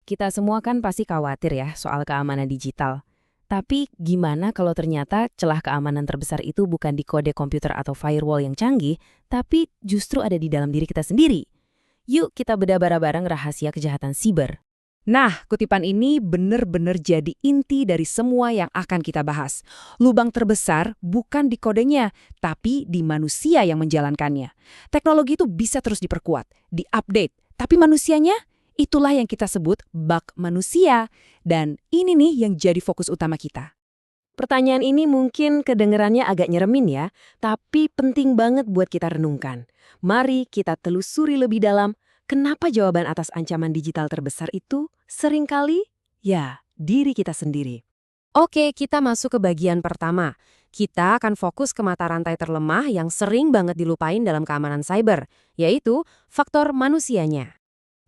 kita semua kan pasti khawatir ya soal keamanan digital. Tapi gimana kalau ternyata celah keamanan terbesar itu bukan di kode komputer atau firewall yang canggih, tapi justru ada di dalam diri kita sendiri? Yuk kita bedah bareng-bareng rahasia kejahatan siber. Nah, kutipan ini benar-benar jadi inti dari semua yang akan kita bahas. Lubang terbesar bukan di kodenya, tapi di manusia yang menjalankannya. Teknologi itu bisa terus diperkuat, diupdate, tapi manusianya, itulah yang kita sebut bug manusia. Dan ini nih yang jadi fokus utama kita. Pertanyaan ini mungkin kedengerannya agak nyeremin ya, tapi penting banget buat kita renungkan. Mari kita telusuri lebih dalam. Kenapa jawaban atas ancaman digital terbesar itu seringkali, ya, diri kita sendiri. Oke, kita masuk ke bagian pertama. Kita akan fokus ke mata rantai terlemah yang sering banget dilupain dalam keamanan cyber, yaitu faktor manusianya.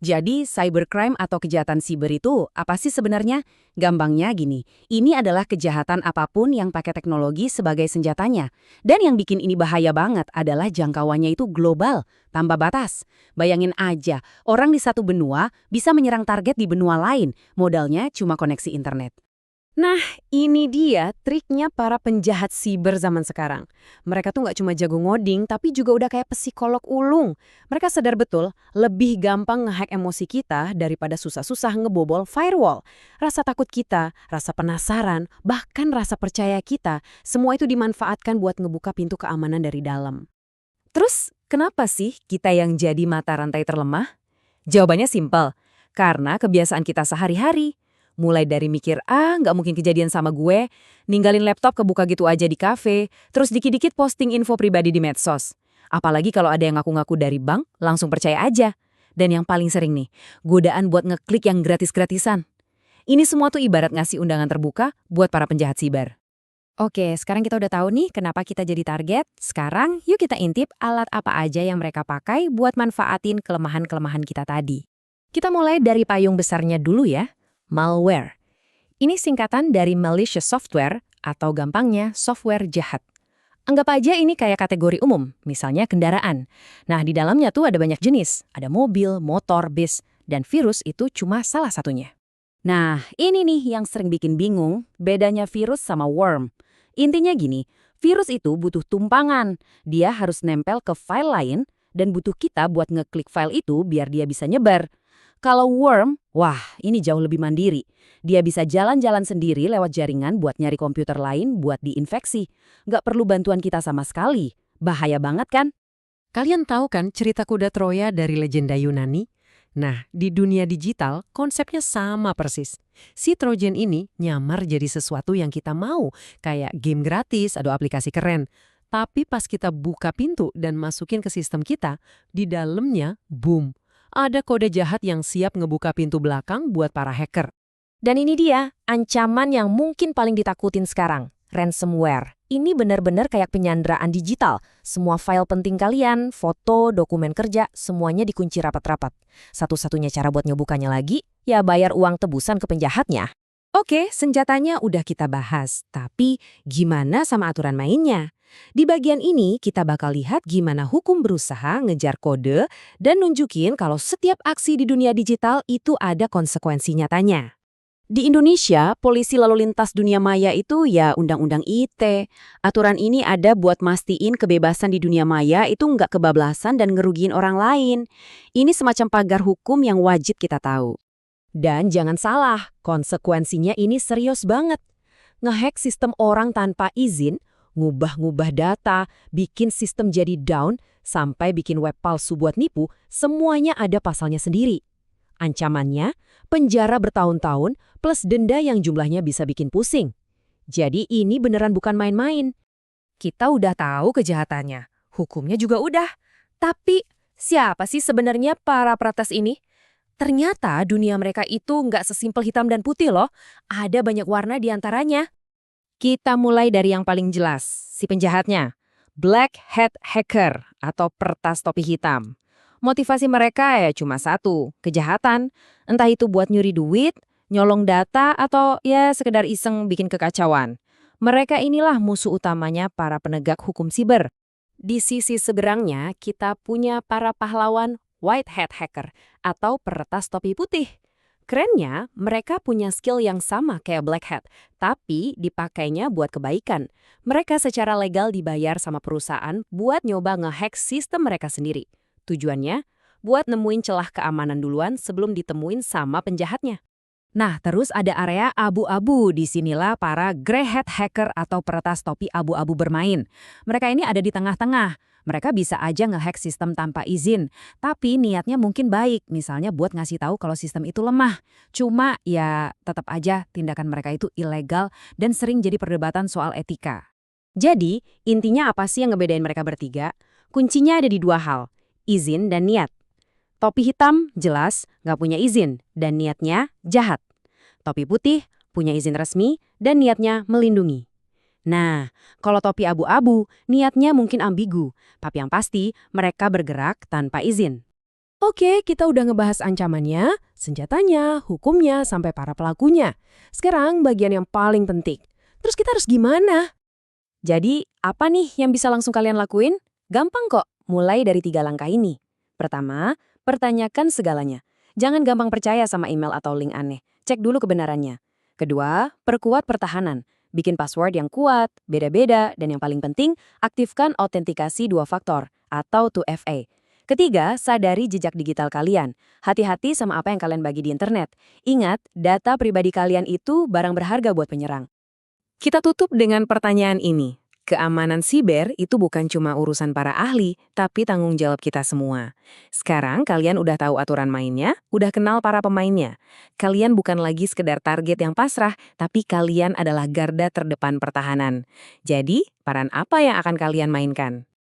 Jadi, cybercrime atau kejahatan siber itu apa sih sebenarnya? Gampangnya gini, ini adalah kejahatan apapun yang pakai teknologi sebagai senjatanya. Dan yang bikin ini bahaya banget adalah jangkauannya itu global, tanpa batas. Bayangin aja, orang di satu benua bisa menyerang target di benua lain, modalnya cuma koneksi internet. Nah, ini dia triknya para penjahat siber zaman sekarang. Mereka tuh nggak cuma jago ngoding, tapi juga udah kayak psikolog ulung. Mereka sadar betul, lebih gampang ngehack emosi kita daripada susah-susah ngebobol firewall. Rasa takut kita, rasa penasaran, bahkan rasa percaya kita, semua itu dimanfaatkan buat ngebuka pintu keamanan dari dalam. Terus, kenapa sih kita yang jadi mata rantai terlemah? Jawabannya simpel, karena kebiasaan kita sehari-hari. Mulai dari mikir, nggak mungkin kejadian sama gue, ninggalin laptop kebuka gitu aja di kafe, terus dikit-dikit posting info pribadi di medsos. Apalagi kalau ada yang ngaku-ngaku dari bank, langsung percaya aja. Dan yang paling sering nih, godaan buat ngeklik yang gratis-gratisan. Ini semua tuh ibarat ngasih undangan terbuka buat para penjahat siber. Oke, sekarang kita udah tahu nih kenapa kita jadi target. Sekarang yuk kita intip alat apa aja yang mereka pakai buat manfaatin kelemahan-kelemahan kita tadi. Kita mulai dari payung besarnya dulu ya. Malware. Ini singkatan dari malicious software atau gampangnya software jahat. Anggap aja ini kayak kategori umum, misalnya kendaraan. Nah, di dalamnya tuh ada banyak jenis. Ada mobil, motor, bis, dan virus itu cuma salah satunya. Nah, ini nih yang sering bikin bingung, bedanya virus sama worm. Intinya gini, virus itu butuh tumpangan. Dia harus nempel ke file lain dan butuh kita buat ngeklik file itu biar dia bisa nyebar. Kalau worm, wah ini jauh lebih mandiri. Dia bisa jalan-jalan sendiri lewat jaringan buat nyari komputer lain buat diinfeksi. Nggak perlu bantuan kita sama sekali. Bahaya banget kan? Kalian tahu kan cerita kuda Troya dari legenda Yunani? Nah, di dunia digital konsepnya sama persis. Si Trojan ini nyamar jadi sesuatu yang kita mau, kayak game gratis atau aplikasi keren. Tapi pas kita buka pintu dan masukin ke sistem kita, di dalamnya, boom. Ada kode jahat yang siap ngebuka pintu belakang buat para hacker. Dan ini dia, ancaman yang mungkin paling ditakutin sekarang, ransomware. Ini benar-benar kayak penyanderaan digital. Semua file penting kalian, foto, dokumen kerja, semuanya dikunci rapat-rapat. Satu-satunya cara buat ngebukanya lagi, ya bayar uang tebusan ke penjahatnya. Oke, senjatanya udah kita bahas, tapi gimana sama aturan mainnya? Di bagian ini kita bakal lihat gimana hukum berusaha ngejar kode dan nunjukin kalau setiap aksi di dunia digital itu ada konsekuensi nyatanya. Di Indonesia, polisi lalu lintas dunia maya itu ya undang-undang ITE. Aturan ini ada buat mastiin kebebasan di dunia maya itu nggak kebablasan dan ngerugiin orang lain. Ini semacam pagar hukum yang wajib kita tahu. Dan jangan salah, konsekuensinya ini serius banget. Ngehack sistem orang tanpa izin, ngubah-ngubah data, bikin sistem jadi down, sampai bikin web palsu buat nipu, semuanya ada pasalnya sendiri. Ancamannya, penjara bertahun-tahun plus denda yang jumlahnya bisa bikin pusing. Jadi ini beneran bukan main-main. Kita udah tahu kejahatannya, hukumnya juga udah. Tapi siapa sih sebenarnya para peretas ini? Ternyata dunia mereka itu nggak sesimpel hitam dan putih loh, ada banyak warna di antaranya. Kita mulai dari yang paling jelas, si penjahatnya. Black Hat Hacker atau peretas topi hitam. Motivasi mereka ya cuma satu, kejahatan. Entah itu buat nyuri duit, nyolong data, atau ya sekedar iseng bikin kekacauan. Mereka inilah musuh utamanya para penegak hukum siber. Di sisi seberangnya, kita punya para pahlawan White Hat Hacker atau peretas topi putih. Kerennya, mereka punya skill yang sama kayak Black Hat, tapi dipakainya buat kebaikan. Mereka secara legal dibayar sama perusahaan buat nyoba ngehack sistem mereka sendiri. Tujuannya, buat nemuin celah keamanan duluan sebelum ditemuin sama penjahatnya. Nah, terus ada area abu-abu. Disinilah para grey hat hacker atau peretas topi abu-abu bermain. Mereka ini ada di tengah-tengah. Mereka bisa aja ngehack sistem tanpa izin, tapi niatnya mungkin baik, misalnya buat ngasih tahu kalau sistem itu lemah. Cuma ya tetap aja tindakan mereka itu ilegal dan sering jadi perdebatan soal etika. Jadi, intinya apa sih yang ngebedain mereka bertiga? Kuncinya ada di dua hal, izin dan niat. Topi hitam jelas nggak punya izin dan niatnya jahat. Topi putih punya izin resmi dan niatnya melindungi. Nah, kalau topi abu-abu, niatnya mungkin ambigu, tapi yang pasti mereka bergerak tanpa izin. Oke, kita udah ngebahas ancamannya, senjatanya, hukumnya, sampai para pelakunya. Sekarang bagian yang paling penting. Terus kita harus gimana? Jadi, apa nih yang bisa langsung kalian lakuin? Gampang kok, mulai dari 3 langkah ini. Pertama, pertanyakan segalanya. Jangan gampang percaya sama email atau link aneh. Cek dulu kebenarannya. Kedua, perkuat pertahanan. Bikin password yang kuat, beda-beda, dan yang paling penting, aktifkan autentikasi 2 faktor atau 2FA. Ketiga, sadari jejak digital kalian. Hati-hati sama apa yang kalian bagi di internet. Ingat, data pribadi kalian itu barang berharga buat penyerang. Kita tutup dengan pertanyaan ini. Keamanan siber itu bukan cuma urusan para ahli, tapi tanggung jawab kita semua. Sekarang kalian udah tahu aturan mainnya, udah kenal para pemainnya. Kalian bukan lagi sekedar target yang pasrah, tapi kalian adalah garda terdepan pertahanan. Jadi, peran apa yang akan kalian mainkan?